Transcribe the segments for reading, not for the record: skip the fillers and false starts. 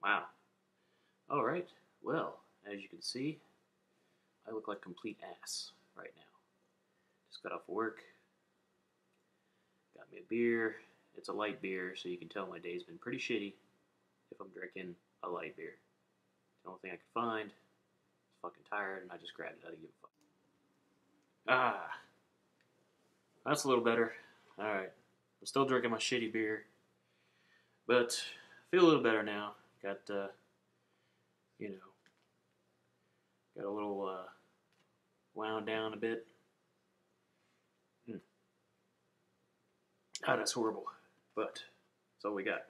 Wow. All right. Well, as you can see, I look like complete ass right now. Just got off work, got me a beer. It's a light beer, so you can tell my day's been pretty shitty if I'm drinking a light beer. The only thing I could find. I was fucking tired, and I just grabbed it. I didn't give a fuck. Ah, that's a little better. All right. I'm still drinking my shitty beer, but I feel a little better now. Got you know, got a little wound down a bit. Hmm. Ah, that's horrible, but that's all we got.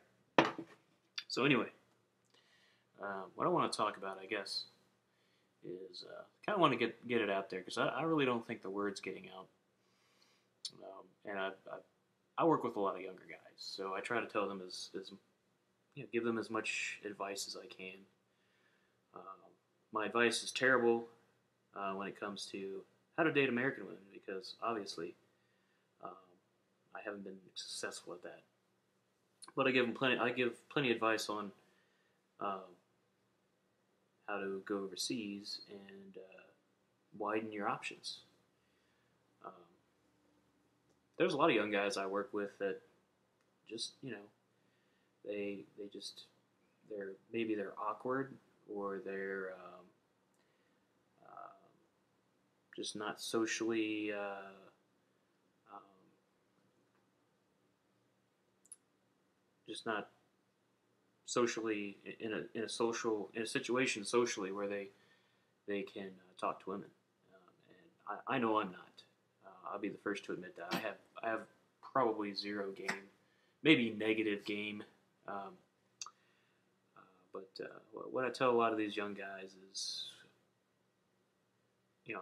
So anyway, what I want to talk about, I guess, is kind of want to get it out there because I really don't think the word's getting out. And I work with a lot of younger guys, so I try to tell them give them as much advice as I can. Um, my advice is terrible when it comes to how to date American women because obviously um, I haven't been successful at that. But I give them plenty. I give plenty of advice on um, how to go overseas and widen your options. Um, there's a lot of young guys I work with that just they just they're awkward or they're um, just not socially um, just not socially in a situation socially where they can talk to women. And I know I'm not. I'll be the first to admit that I have probably zero game, maybe negative game. Um, but what I tell a lot of these young guys is,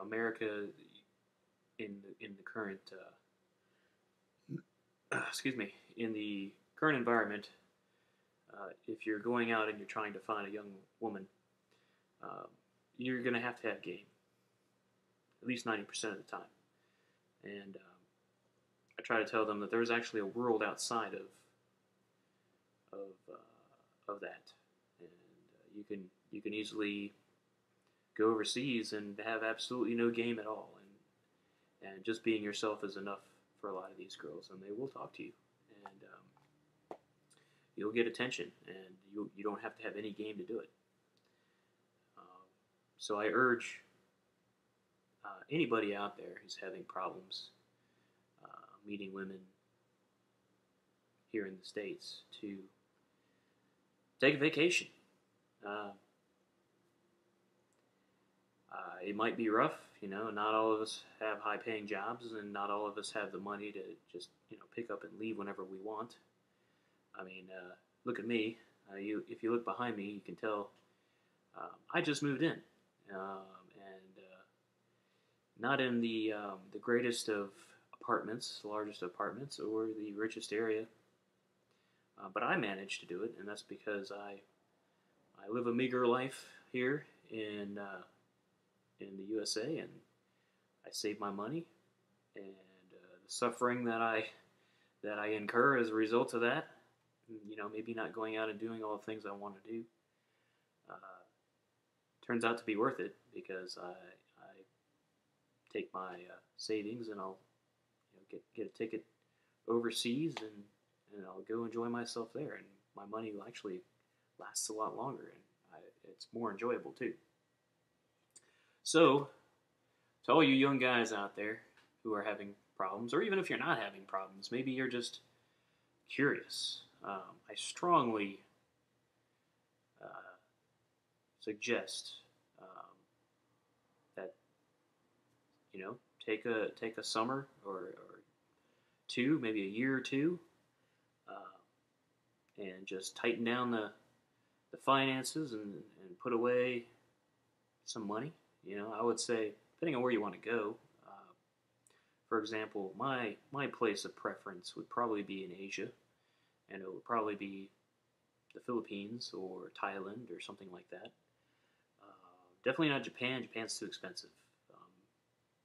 America in the current excuse me, in the current environment, if you're going out and you're trying to find a young woman, um, you're going to have game, at least 90% of the time. And I try to tell them that there's actually a world outside of that, and you can easily go overseas and have absolutely no game at all, and just being yourself is enough for a lot of these girls, and they will talk to you, and you'll get attention, and you don't have to have any game to do it. Um, so I urge anybody out there who's having problems meeting women here in the States to take a vacation. Uh, it might be rough, not all of us have high paying jobs and not all of us have the money to just, pick up and leave whenever we want. I mean, look at me. If you look behind me, you can tell I just moved in. And not in the greatest of apartments, the largest apartments, or the richest area. But I managed to do it, and that's because I live a meager life here in the USA, and I save my money, and the suffering that I incur as a result of that, maybe not going out and doing all the things I want to do, uh, turns out to be worth it because I take my savings and I'll get a ticket overseas and I'll go enjoy myself there, and my money will actually lasts a lot longer, and it's more enjoyable too. So, to all you young guys out there who are having problems, or even if you're not having problems, maybe you're just curious, I strongly uh, suggest that take a summer or two, maybe a year or two, and just tighten down the finances and put away some money. I would say, depending on where you want to go, for example, my place of preference would probably be in Asia, and it would probably be the Philippines or Thailand or something like that. Definitely not Japan. Japan's too expensive.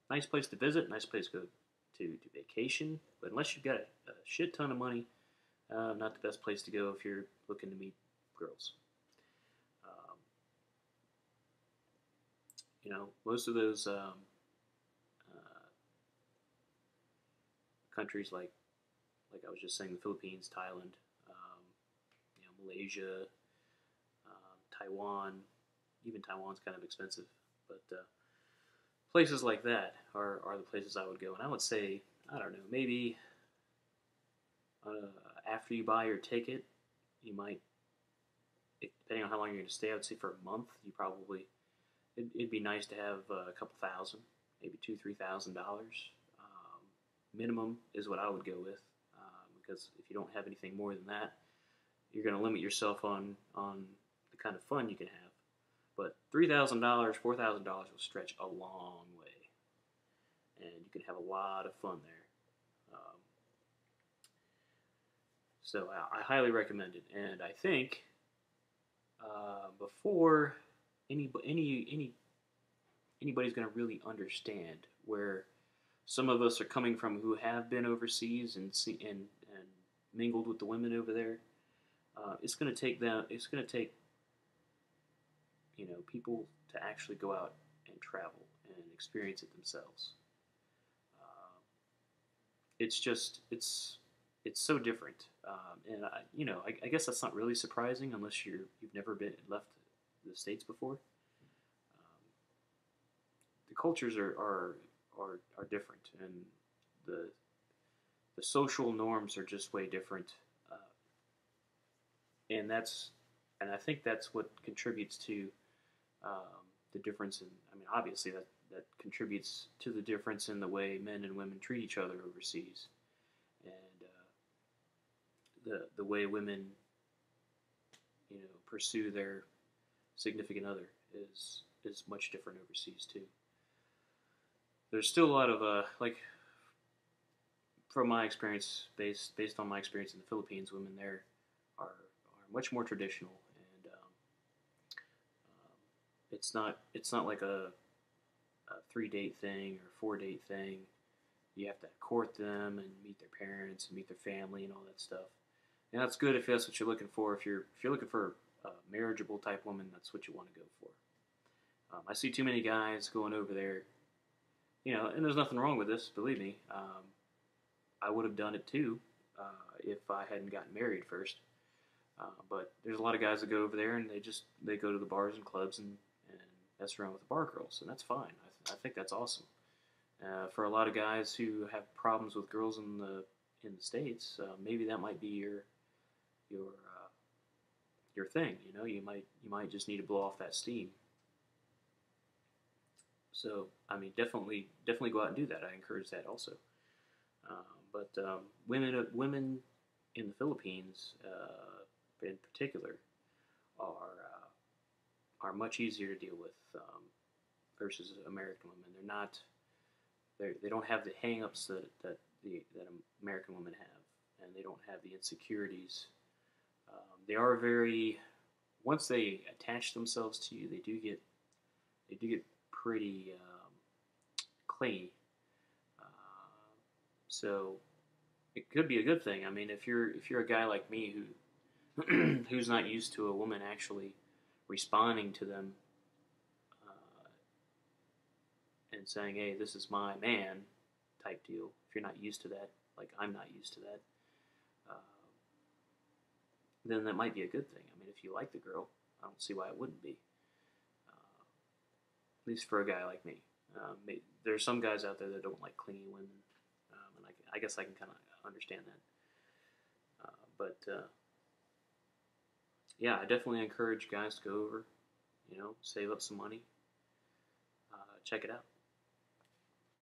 Nice place to visit, nice place to go to vacation, but unless you've got a shit ton of money, not the best place to go if you're looking to meet girls. most of those countries like I was just saying, the Philippines, Thailand, Malaysia, Taiwan. Even Taiwan's kind of expensive, but places like that are the places I would go. And I would say, I don't know, maybe after you buy your ticket, you might, depending on how long you're going to stay, I would say for a month, it'd be nice to have a couple thousand, maybe $2,000-3,000. Minimum is what I would go with, because if you don't have anything more than that, you're going to limit yourself on the kind of fun you can have. But $3,000, $4,000 will stretch a long way, and you can have a lot of fun there. So I highly recommend it, and I think before anybody's going to really understand where some of us are coming from who have been overseas and mingled with the women over there, it's going to take people to actually go out and travel and experience it themselves. It's so different, and I guess that's not really surprising unless you've never left the States before. The cultures are different, and the social norms are just way different, and I think that's what contributes to the difference in. I mean, obviously that contributes to the difference in the way men and women treat each other overseas, and the way women pursue their significant other is much different overseas too. There's still a lot of from my experience, based on my experience in the Philippines, women there are much more traditional, and it's not like a 3-date thing or 4-date thing. You have to court them and meet their parents and meet their family and all that stuff. And that's good if that's what you're looking for. If you're looking for a marriageable type woman, that's what you want to go for. I see too many guys going over there, and there's nothing wrong with this. Believe me, I would have done it too if I hadn't gotten married first. But there's a lot of guys that go over there and they go to the bars and clubs and mess around with the bar girls, and that's fine. I think that's awesome. For a lot of guys who have problems with girls in the States, maybe that might be your thing. You might just need to blow off that steam. So I mean, definitely go out and do that. I encourage that also. But women in the Philippines, in particular, are much easier to deal with versus American women. They don't have the hang-ups that American women have, and they don't have the insecurities. They are once they attach themselves to you, they do get pretty clingy. So it could be a good thing. I mean, if you're a guy like me who's not used to a woman actually responding to them and saying, "Hey, this is my man," type deal. If you're not used to that, like I'm not used to that, then that might be a good thing. I mean, if you like the girl, I don't see why it wouldn't be. At least for a guy like me. There's some guys out there that don't like clingy women, and I guess I can kind of understand that. But yeah, I definitely encourage guys to go over, save up some money, check it out.